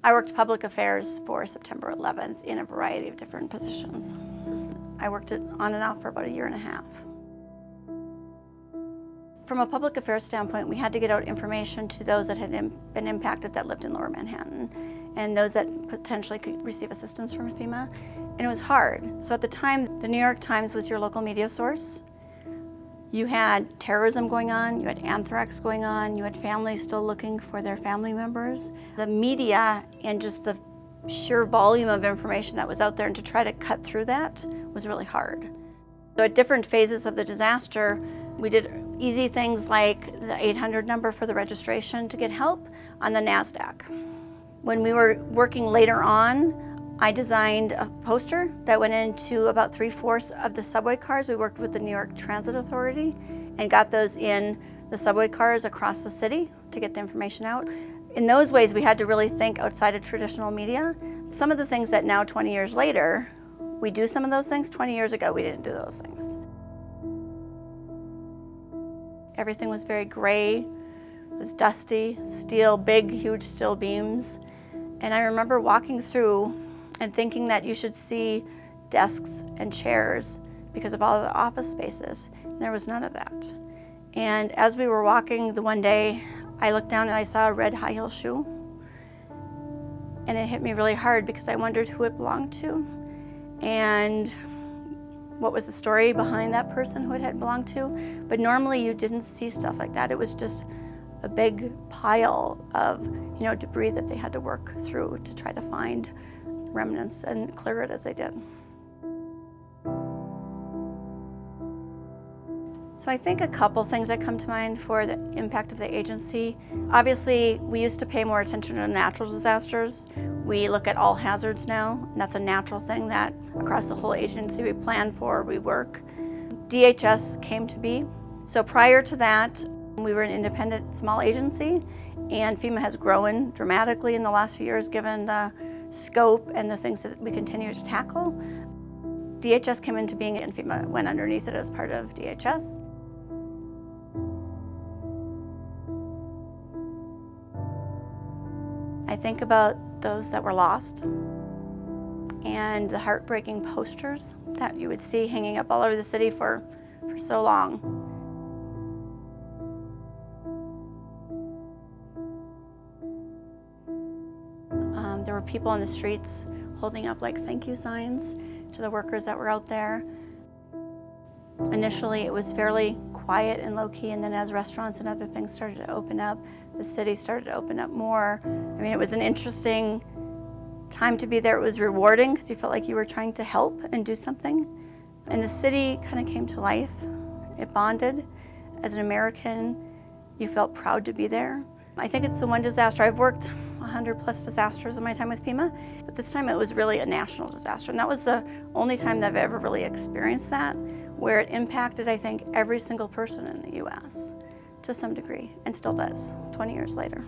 I worked public affairs for September 11th in a variety of different positions. I worked it on and off for about a year and a half. From a public affairs standpoint, we had to get out information to those that had been impacted that lived in Lower Manhattan and those that potentially could receive assistance from FEMA, and it was hard. So at the time, the New York Times was your local media source. You had terrorism going on, you had anthrax going on, you had families still looking for their family members. The media and just the sheer volume of information that was out there, and to try to cut through that was really hard. So at different phases of the disaster, we did easy things like the 800 number for the registration to get help on the NASDAQ. When we were working later on, I designed a poster that went into about 3/4 of the subway cars. We worked with the New York Transit Authority and got those in the subway cars across the city to get the information out. In those ways, we had to really think outside of traditional media. Some of the things that now, 20 years later, we do some of those things. 20 years ago, we didn't do those things. Everything was very gray, it was dusty, steel, big, huge steel beams. And I remember walking through and thinking that you should see desks and chairs because of all of the office spaces. And there was none of that. And as we were walking the one day, I looked down and I saw a red high heel shoe. And it hit me really hard because I wondered who it belonged to and what was the story behind that person who it had belonged to. But normally you didn't see stuff like that. It was just a big pile of debris that they had to work through to try to find remnants and clear it as they did. So I think a couple things that come to mind for the impact of the agency. Obviously, we used to pay more attention to natural disasters. We look at all hazards now, and that's a natural thing that across the whole agency we plan for, we work. DHS came to be. So prior to that, we were an independent small agency, and FEMA has grown dramatically in the last few years given the scope and the things that we continue to tackle. DHS came into being and FEMA went underneath it as part of DHS. I think about those that were lost and the heartbreaking posters that you would see hanging up all over the city for so long. There were people on the streets holding up thank you signs to the workers that were out there. Initially it was fairly quiet and low-key, and then as restaurants and other things started to open up, the city started to open up more. I mean, it was an interesting time to be there. It was rewarding because you felt like you were trying to help and do something. And the city kind of came to life. It bonded. As an American, you felt proud to be there. I think it's the one disaster. I've worked 100+ disasters in my time with FEMA, but this time it was really a national disaster. And that was the only time that I've ever really experienced that, where it impacted, I think, every single person in the US to some degree, and still does, 20 years later.